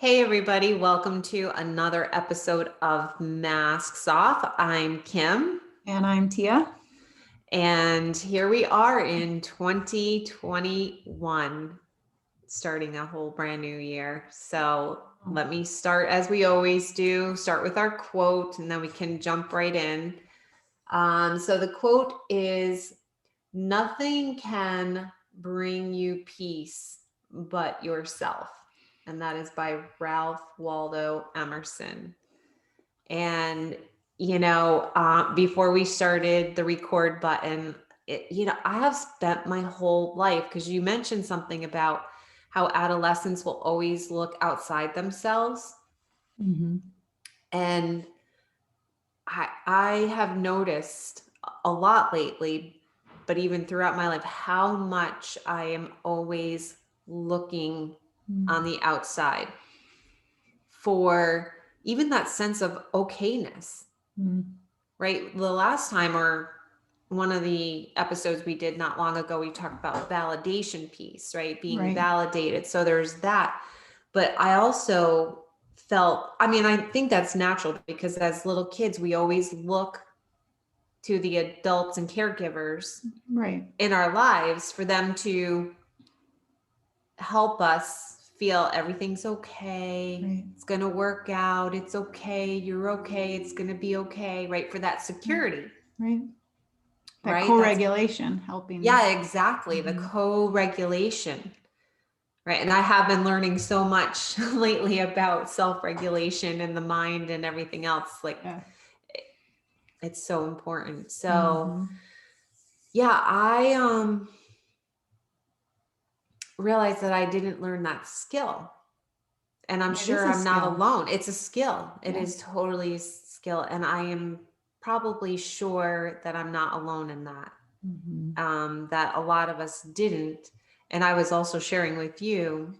Hey everybody, welcome to another episode of Masks Off. I'm Kim, And I'm Tia. and here we are in 2021, starting a whole brand new year. So let me start as we always do, start with our quote, and then we can jump right in. So the quote is, "Nothing can bring you peace but yourself." And that is by Ralph Waldo Emerson. And, before we started the record button, I have spent my whole life, because you mentioned something about how adolescents will always look outside themselves. Mm-hmm. And I have noticed a lot lately, but even throughout my life, how much I am always looking on the outside for even that sense of okayness, right? The last time, or one of the episodes we did not long ago, we talked about validation piece, right? Being validated. So there's that. But I also felt, I think that's natural, because as little kids, we always look to the adults and caregivers in our lives for them to help us feel everything's okay. It's going to work out. It's okay. You're okay. It's going to be okay. Right. For that security. That co-regulation helping. Yeah, exactly. The co-regulation. Right. And I have been learning so much lately about self-regulation and the mind and everything else. It's so important. So yeah, I realized that I didn't learn that skill. And I'm sure I'm not alone. It's a skill. It is totally a skill. And I am probably sure that I'm not alone in that. That a lot of us didn't. And I was also sharing with you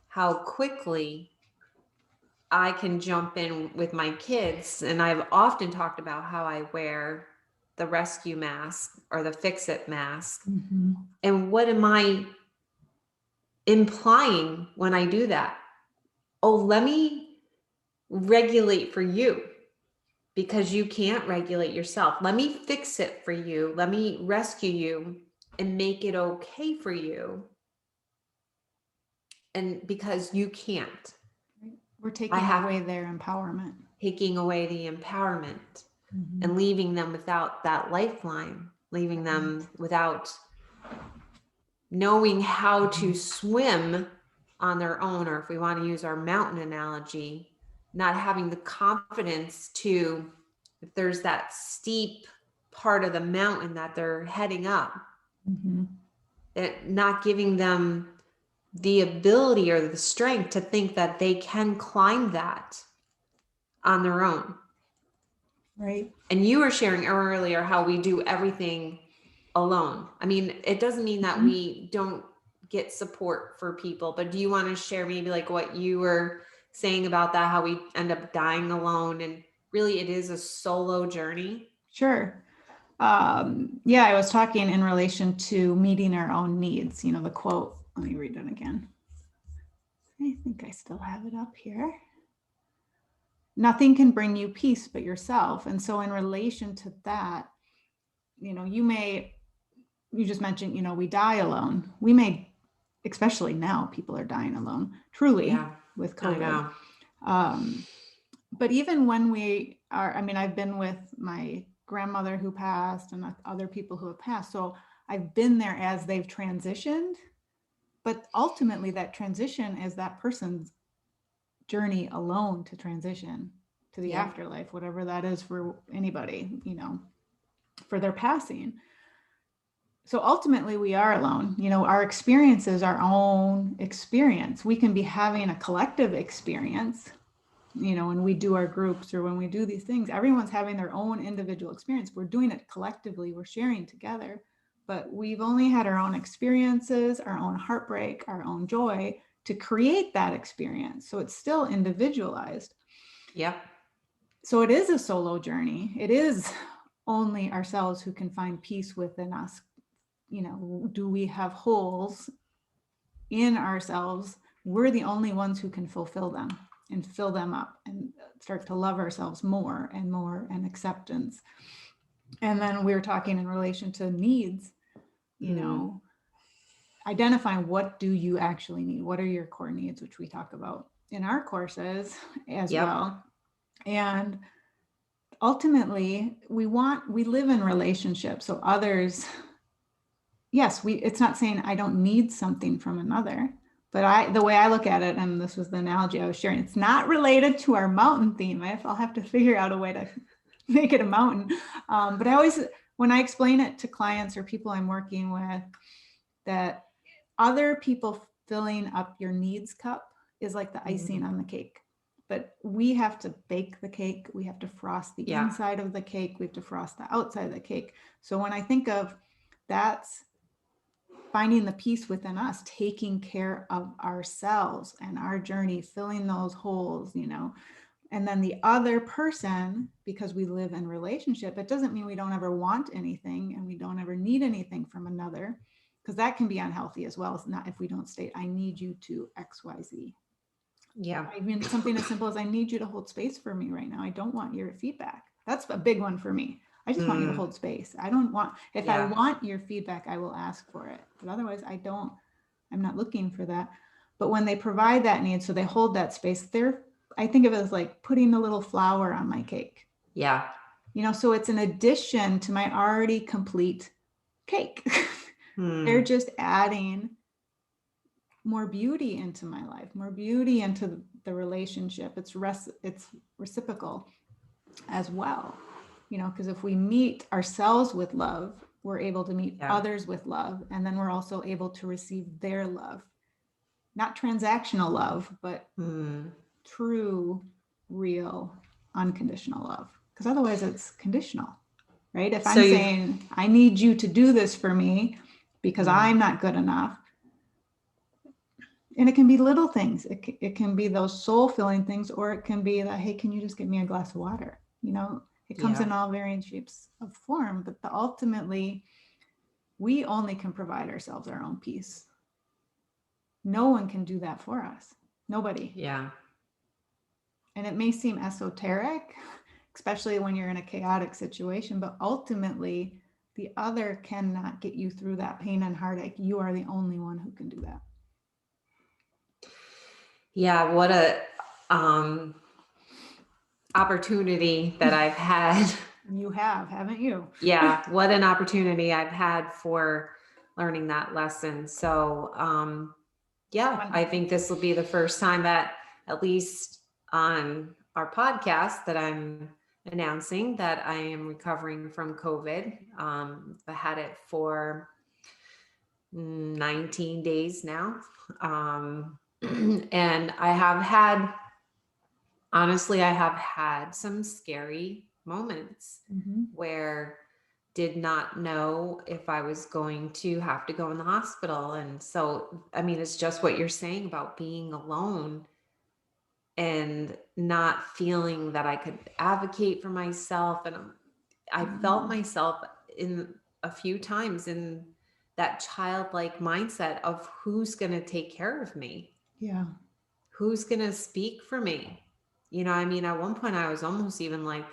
how quickly I can jump in with my kids. And I've often talked about how I wear the rescue mask or the fix-it mask. And what am I implying when I do that? Oh, let me regulate for you because you can't regulate yourself. Let me fix it for you. Let me rescue you and make it okay for you. And because you can't. We're taking away their empowerment. Taking away the empowerment and leaving them without that lifeline, leaving them without knowing how to swim on their own, or if we want to use our mountain analogy, not having the confidence to, if there's that steep part of the mountain that they're heading up, not giving them the ability or the strength to think that they can climb that on their own. Right. And you were sharing earlier how we do everything alone. I mean, it doesn't mean that we don't get support for people, but do you want to share maybe like what you were saying about that, how we end up dying alone, and really it is a solo journey? Sure. Yeah, I was talking in relation to meeting our own needs. The quote, let me read it again. I think I still have it up here. Nothing can bring you peace but yourself. And so in relation to that, you just mentioned, we die alone. We may, especially now, people are dying alone, truly, with COVID. But even when we are, I've been with my grandmother who passed and other people who have passed. So I've been there as they've transitioned. But ultimately, that transition is that person's journey alone to transition to the afterlife, whatever that is for anybody, for their passing. So ultimately we are alone. Our experience is our own experience. We can be having a collective experience, when we do our groups or when we do these things, everyone's having their own individual experience. We're doing it collectively, we're sharing together, but we've only had our own experiences, our own heartbreak, our own joy to create that experience. So it's still individualized. Yep. So it is a solo journey. It is only ourselves who can find peace within us. Do we have holes in ourselves we're the only ones who can fulfill them and fill them up and start to love ourselves more and acceptance. And then we were talking in relation to needs, you know, identifying what do you actually need? What are your core needs, which we talk about in our courses as Yep. well. And ultimately, we live in relationships. So others, yes, it's not saying I don't need something from another, but the way I look at it, and this was the analogy I was sharing, it's not related to our mountain theme. I'll have to figure out a way to make it a mountain. But I always, when I explain it to clients or people I'm working with, that other people filling up your needs cup is like the icing on the cake. But we have to bake the cake. We have to frost the inside of the cake. We have to frost the outside of the cake. So when I think of that's finding the peace within us, taking care of ourselves and our journey, filling those holes, you know, and then the other person, because we live in relationship, it doesn't mean we don't ever want anything and we don't ever need anything from another, because that can be unhealthy as well. It's not if we don't state, I need you to XYZ. Yeah. I mean, something as simple as I need you to hold space for me right now. I don't want your feedback. That's a big one for me. I just want you to hold space. I don't want, if I want your feedback, I will ask for it. But otherwise, I'm not looking for that. But when they provide that need, so they hold that space, I think of it as like putting a little flower on my cake. Yeah. You know, so it's an addition to my already complete cake. They're just adding more beauty into my life, more beauty into the relationship. It's reciprocal as well, you know, because if we meet ourselves with love, we're able to meet others with love, and then we're also able to receive their love, not transactional love, but true, real, unconditional love, because otherwise it's conditional, right? If I'm saying I need you to do this for me because I'm not good enough, and it can be little things. It can be those soul filling things, or it can be that, hey, can you just get me a glass of water? You know, it comes in all varying shapes of form, but ultimately, we only can provide ourselves our own peace. No one can do that for us. Nobody. Yeah. And it may seem esoteric, especially when you're in a chaotic situation, but ultimately, the other cannot get you through that pain and heartache. You are the only one who can do that. Yeah, what a opportunity that I've had. You have, haven't you? Yeah, what an opportunity I've had for learning that lesson. So, yeah, I think this will be the first time that, at least on our podcast, that I'm announcing that I am recovering from COVID. I had it for 19 days now. And honestly, I have had some scary moments where did not know if I was going to have to go in the hospital. And so, I mean, it's just what you're saying about being alone and not feeling that I could advocate for myself. And I felt myself in a few times in that childlike mindset of who's going to take care of me? Yeah. Who's going to speak for me? You know, I mean, at one point I was almost even like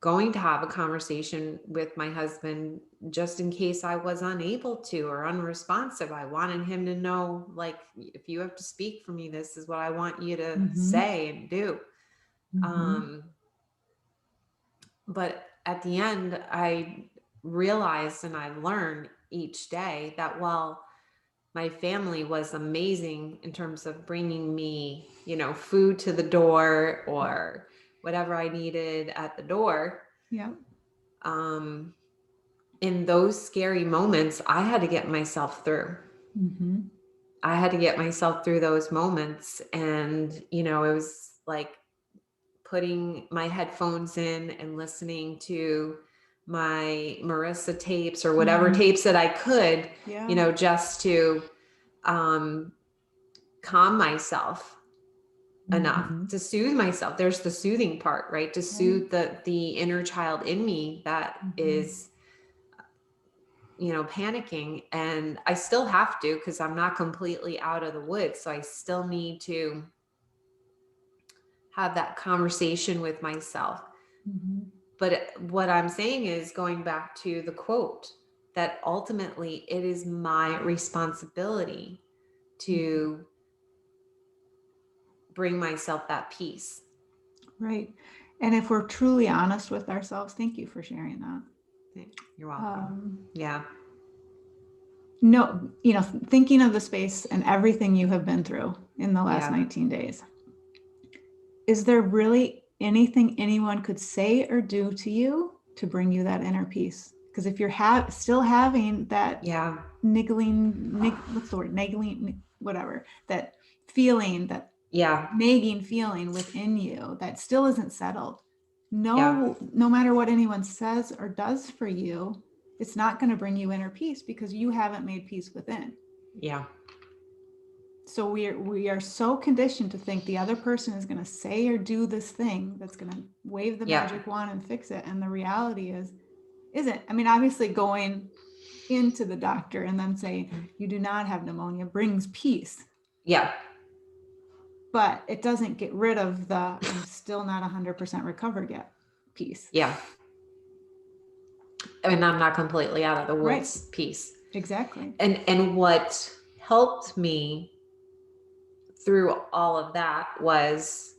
going to have a conversation with my husband just in case I was unable to or unresponsive. I wanted him to know, like, if you have to speak for me, this is what I want you to say and do. But at the end, I realized and I learned each day that while my family was amazing in terms of bringing me, you know, food to the door or whatever I needed at the door. Yeah. In those scary moments, I had to get myself through. I had to get myself through those moments. And, you know, it was like putting my headphones in and listening to my Marissa tapes or whatever tapes that I could, you know, just to calm myself enough to soothe myself. There's the soothing part, right? To soothe the inner child in me that is panicking, and I still have to, because I'm not completely out of the woods. So I still need to have that conversation with myself. Mm-hmm. But what I'm saying is, going back to the quote, that ultimately it is my responsibility to bring myself that peace. Right. And if we're truly honest with ourselves, thank you for sharing that. You're welcome. Yeah. No, thinking of the space and everything you have been through in the last Yeah. 19 days, is there really anything anyone could say or do to you to bring you that inner peace? Because if you're still having that Yeah. what's the word? Niggling, whatever, that feeling, that Yeah. nagging feeling within you that still isn't settled. Yeah. No matter what anyone says or does for you, it's not going to bring you inner peace because you haven't made peace within. Yeah. So we are so conditioned to think the other person is going to say or do this thing that's going to wave the Yeah. magic wand and fix it. And the reality isn't. I mean, obviously going into the doctor and then saying you do not have pneumonia brings peace. Yeah. But it doesn't get rid of the I'm still not 100% recovered yet piece. Yeah. I mean, I'm not completely out of the Right. woods piece. Exactly. And what helped me through all of that was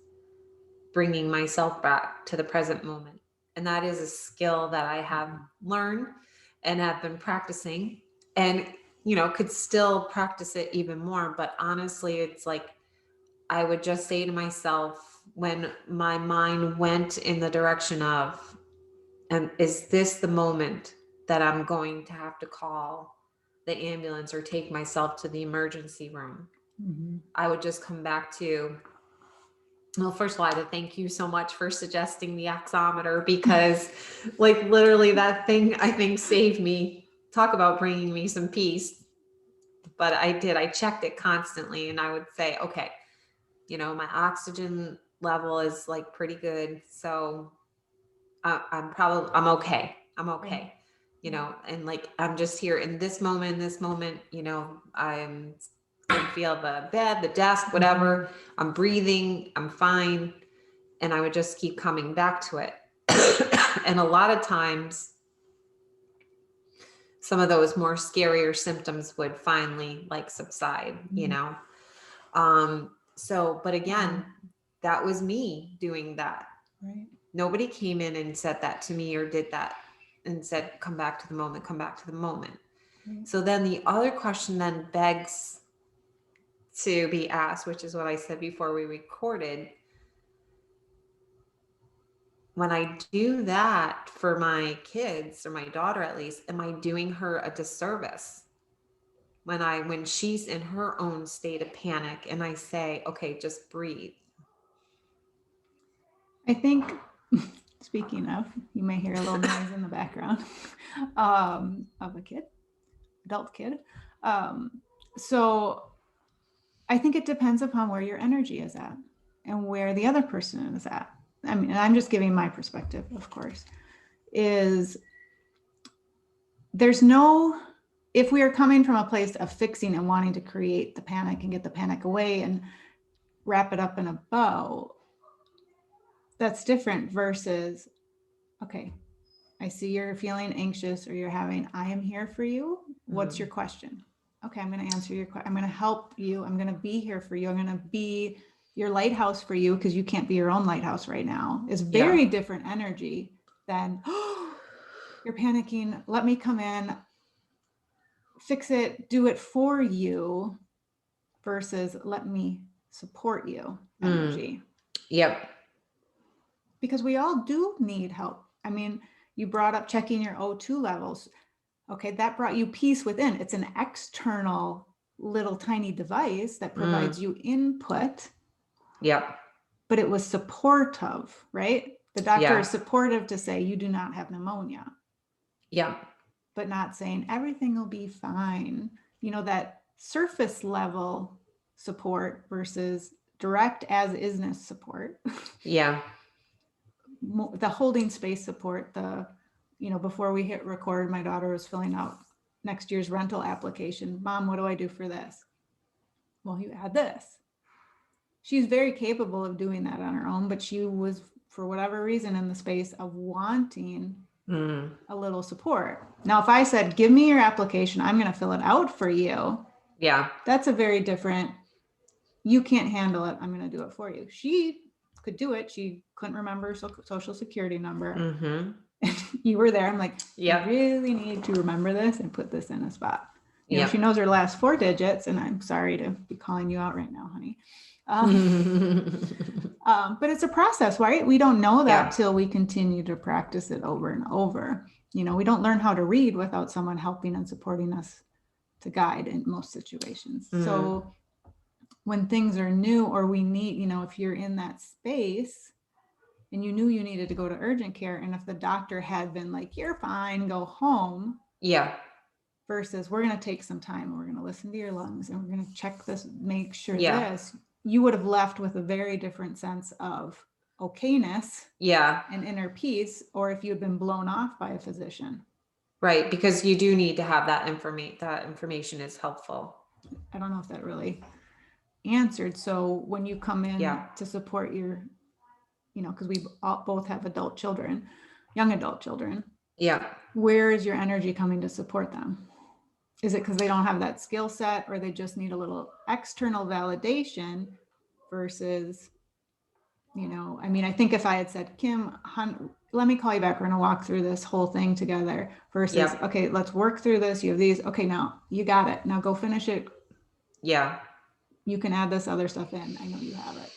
bringing myself back to the present moment. And that is a skill that I have learned and have been practicing, and could still practice it even more. But honestly, it's like I would just say to myself, when my mind went in the direction of, and is this the moment that I'm going to have to call the ambulance or take myself to the emergency room? Mm-hmm. I would just come back to, well, first of all, I had to thank you so much for suggesting the oximeter, because like literally that thing, I think, saved me. Talk about bringing me some peace. But I checked it constantly, and I would say, okay, my oxygen level is like pretty good. So I'm okay. I'm okay. And like, I'm just here in this moment, I'm can feel the bed, the desk, whatever. I'm breathing, I'm fine. And I would just keep coming back to it. And a lot of times, some of those more scarier symptoms would finally like subside, So, but again, that was me doing that. Right. Nobody came in and said that to me or did that and said, come back to the moment, come back to the moment. Right. So then the other question then begs to be asked, which is what I said before we recorded. When I do that for my kids, or my daughter at least, am I doing her a disservice? When she's in her own state of panic and I say, okay, just breathe. I think, speaking of, you may hear a little noise in the background of a adult kid. So I think it depends upon where your energy is at and where the other person is at. I mean, and I'm just giving my perspective, of course, is if we are coming from a place of fixing and wanting to create the panic and get the panic away and wrap it up in a bow, that's different versus, okay, I see you're feeling anxious or I am here for you. What's your question? Okay, I'm going to answer your question. I'm going to help you. I'm going to be here for you. I'm going to be your lighthouse for you, because you can't be your own lighthouse right now. It's very different energy than, oh, you're panicking. Let me come in, fix it, do it for you, versus let me support you energy. Yep. Because we all do need help. I mean, you brought up checking your O2 levels. Okay, that brought you peace within. It's an external little tiny device that provides you input. Yep. But it was supportive, right? The doctor is supportive to say you do not have pneumonia. Yep. But not saying everything will be fine. That surface level support versus direct as isness support. Yeah. The holding space support, before we hit record, my daughter was filling out next year's rental application. Mom, what do I do for this? Well, you add this. She's very capable of doing that on her own, but she was, for whatever reason, in the space of wanting a little support. Now, if I said, give me your application, I'm going to fill it out for you. Yeah. That's a very different, you can't handle it, I'm going to do it for you. She could do it. She couldn't remember her social security number. You were there. I'm like, you really need to remember this and put this in a spot. You know, she knows her last 4 digits, and I'm sorry to be calling you out right now, honey. But it's a process, right? We don't know that till we continue to practice it over and over. You know, we don't learn how to read without someone helping and supporting us to guide in most situations. So when things are new, or we need, you know, if you're in that space and you knew you needed to go to urgent care, and if the doctor had been like, you're fine, go home. Versus, we're going to take some time and we're going to listen to your lungs and we're going to check this, make sure this, you would have left with a very different sense of okayness and inner peace, or if you had been blown off by a physician. Right, because you do need to have that information. That information is helpful. I don't know if that really answered. So when you come in to support your, you know, because we both have adult children, young adult children. Where is your energy coming to support them? Is it because they don't have that skill set, or they just need a little external validation versus, you know, I mean, I think if I had said, Kim, let me call you back, we're going to walk through this whole thing together, versus, okay, let's work through this. You have these. Okay, now you got it. Now go finish it. You can add this other stuff in. I know you have it.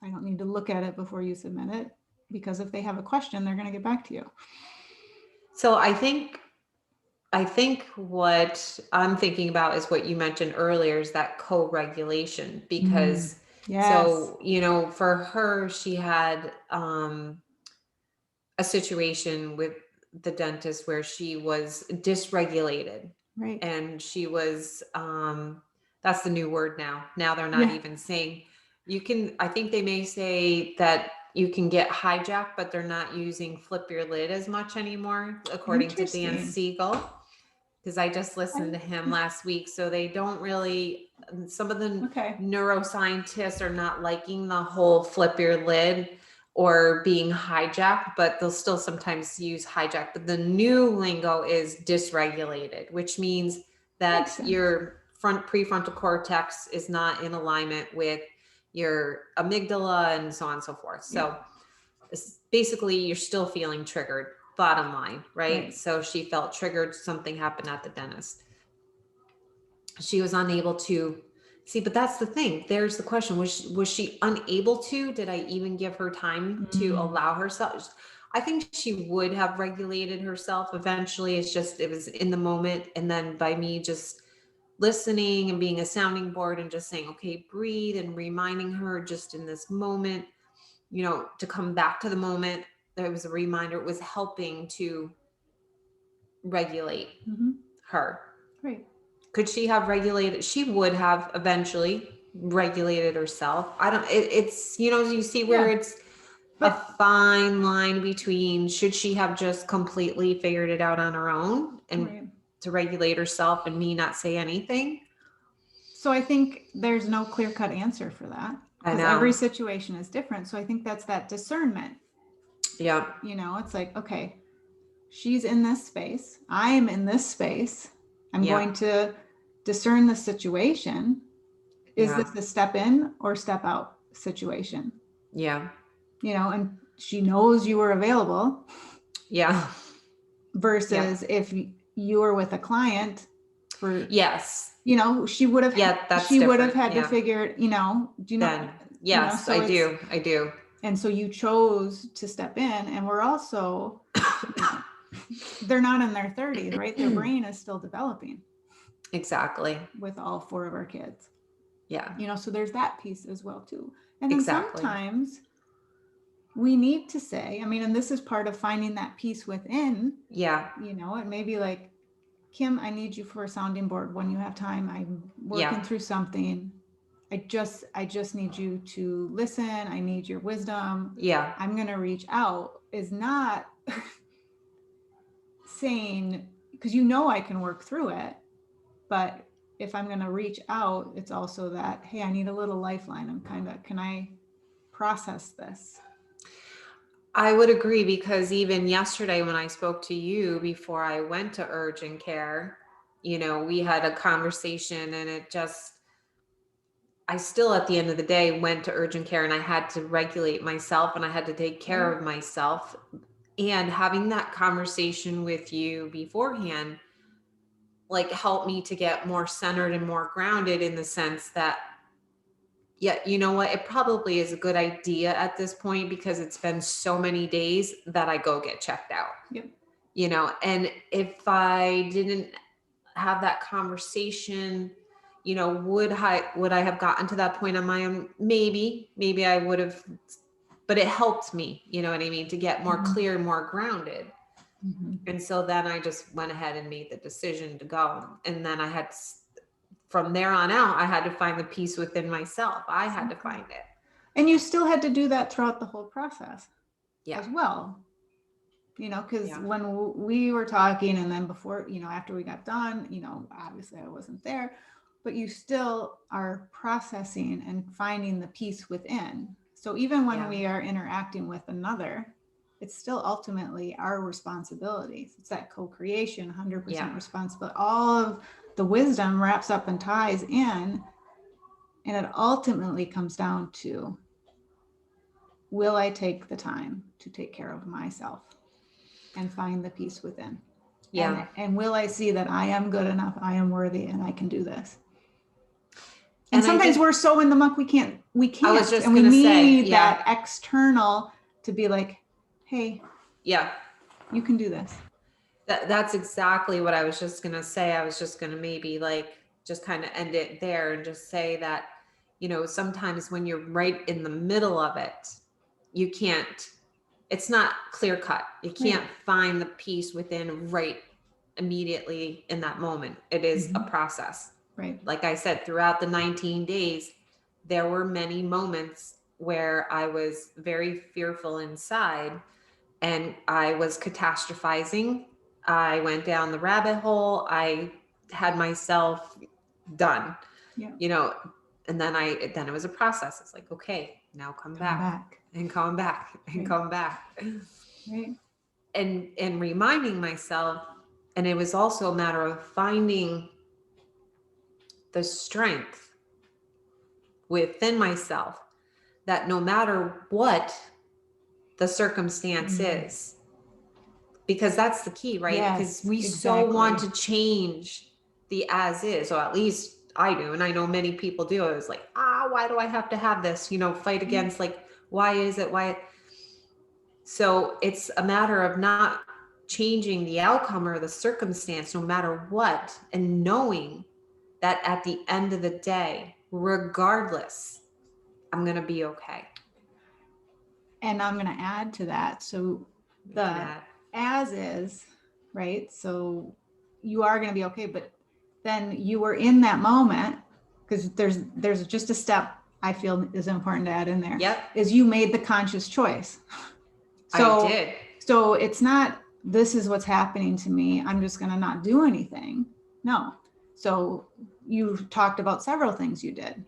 I don't need to look at it before you submit it, because if they have a question, they're going to get back to you. So I think what I'm thinking about is what you mentioned earlier, is that co-regulation, because so, you know, for her, she had a situation with the dentist where she was dysregulated. Right. And she was that's the new word now. Now they're not even saying you can, I think they may say that you can get hijacked, but they're not using flip your lid as much anymore, according to Dan Siegel. Because I just listened to him last week. So they don't really, some of the neuroscientists are not liking the whole flip your lid or being hijacked, but they'll still sometimes use hijack. But the new lingo is dysregulated, which means that your prefrontal cortex is not in alignment with your amygdala and so on and so forth. So basically you're still feeling triggered, bottom line, right? So she felt triggered. Something happened at the dentist. She was unable to see, but that's the thing. There's the question. Was she unable to? Did I even give her time to allow herself? I think she would have regulated herself eventually. It's just, it was in the moment. And then by me just listening and being a sounding board and just saying, okay, breathe, and reminding her just in this moment, you know, to come back to the moment. There was a reminder. It was helping to regulate her. Right. Could she have regulated? She would have eventually regulated herself. I don't, it's, you know, you see where it's a fine line between, should she have just completely figured it out on her own and to regulate herself and me not say anything? So I think there's no clear-cut answer for that, because every situation is different. So I think that's that discernment. Yeah. You know, it's like, okay, she's in this space. I'm in this space. I'm going to discern the situation. Is this a step in or step out situation? Yeah. You know, and she knows you were available. Yeah. Versus if you were with a client for, you know, she would have, she would have had to figure, you know, do you know? Then, yes, you know, so I do. And so you chose to step in, and we're also, you know, they're not in their 30s, right? Their brain is still developing. Exactly. With all 4 of our kids. Yeah. You know, so there's that piece as well too. And then sometimes we need to say, I mean, and this is part of finding that peace within. Yeah. You know, it may be like, Kim, I need you for a sounding board when you have time. I'm working through something. I just need you to listen. I need your wisdom. Yeah. I'm going to reach out, is not saying, because I can work through it, but if I'm going to reach out, it's also that, hey, I need a little lifeline. Can I process this? I would agree, because even yesterday when I spoke to you before I went to urgent care, we had a conversation, and I still at the end of the day went to urgent care, and I had to regulate myself, and I had to take care of myself. And having that conversation with you beforehand, like, helped me to get more centered and more grounded, in the sense that, yeah, you know what? It probably is a good idea at this point, because it's been so many days, that I go get checked out. Yep. And if I didn't have that conversation, would I have gotten to that point on my own? Maybe I would have, but it helped me, you know what I mean, to get more clear, more grounded. And so then I just went ahead and made the decision to go. And then from there on out, I had to find the peace within myself. I had to find it. And you still had to do that throughout the whole process as well. Because when we were talking, and then before, after we got done, obviously I wasn't there, but you still are processing and finding the peace within. So even when we are interacting with another, it's still ultimately our responsibilities. It's that co-creation, 100% responsibility. All of the wisdom wraps up and ties in, and it ultimately comes down to, will I take the time to take care of myself and find the peace within? And will I see that I am good enough, I am worthy, and I can do this? And sometimes we're so in the muck, we can't. I was just and we gonna need say, that external to be like, hey, you can do this. That's exactly what I was just gonna say. I was just gonna maybe just kind of end it there, and just say that, sometimes when you're right in the middle of it, you can't, it's not clear cut. You can't find the peace within right immediately in that moment. It is a process. Right. Like I said, throughout the 19 days, there were many moments where I was very fearful inside, and I was catastrophizing. I went down the rabbit hole. I had myself done, and then it was a process. It's like, okay, now come back. And come back and come back. Right. And reminding myself, and it was also a matter of finding the strength within myself, that no matter what the circumstance is, because that's the key, right? Because we so want to change the as is, or at least I do, and I know many people do. I was like, why do I have to have this? Fight against, why is it? So it's a matter of not changing the outcome or the circumstance, no matter what, and knowing that at the end of the day, regardless, I'm going to be okay. And I'm going to add to that. So the as is, right? So you are going to be okay, but then you were in that moment, because there's just a step I feel is important to add in there. Is you made the conscious choice. So, I did. So it's not, this is what's happening to me, I'm just going to not do anything. No. So you talked about several things you did.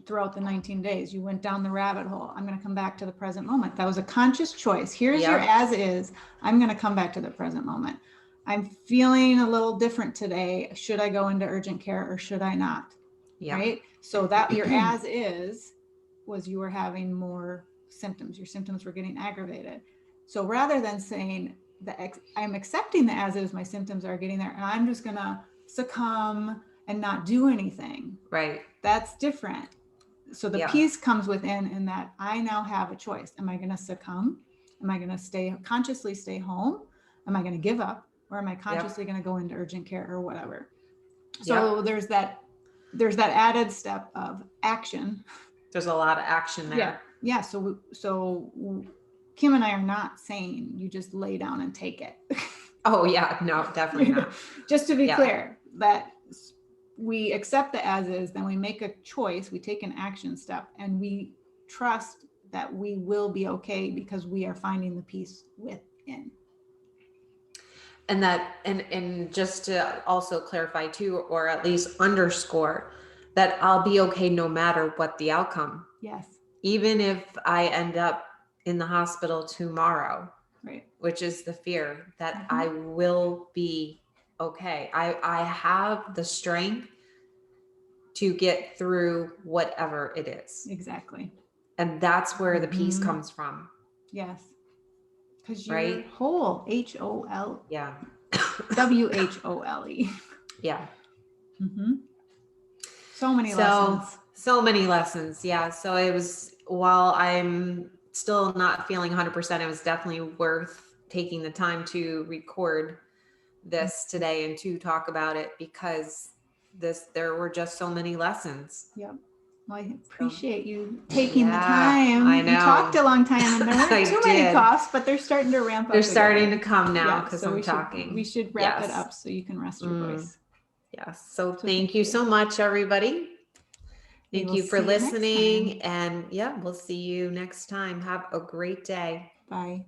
Throughout the 19 days, you went down the rabbit hole. I'm going to come back to the present moment. That was a conscious choice. Here's your as is. I'm going to come back to the present moment. I'm feeling a little different today. Should I go into urgent care or should I not? Right? So that your as is was you were having more symptoms. Your symptoms were getting aggravated. So rather than saying that I'm accepting the as is, my symptoms are getting there, and I'm just going to succumb and not do anything. Right. That's different. So the peace comes within, in that I now have a choice. Am I going to succumb? Am I going to consciously stay home? Am I going to give up? Or am I consciously going to go into urgent care or whatever? So there's that added step of action. There's a lot of action there. Yeah. So Kim and I are not saying you just lay down and take it. Oh yeah, no, definitely not. Just to be clear, that we accept the as is, then we make a choice, we take an action step, and we trust that we will be okay because we are finding the peace within. and just to also clarify too, or at least underscore, that I'll be okay no matter what the outcome. Yes. Even if I end up in the hospital tomorrow, right, which is the fear, that I will be okay. I have the strength to get through whatever it is. Exactly. And that's where the peace comes from. Yes. Because you're right? whole, H-O-L. Yeah. W-H-O-L-E. Yeah. Mm-hmm. So many lessons. So many lessons. Yeah. So it was, while I'm still not feeling 100%, it was definitely worth taking the time to record this today and to talk about it, because there were just so many lessons. Yep. Well, I appreciate you taking the Yeah, I time. You know. talked a long time, and there weren't too many did. coughs, but they're starting to ramp up. They're again. starting to come now Yeah, because so I'm we talking. should wrap it Yes. up so you can rest your voice. Yes. So thank you so much, everybody. Thank you for see you next listening. time. And yeah, we'll see you next time. Have a great day. Bye.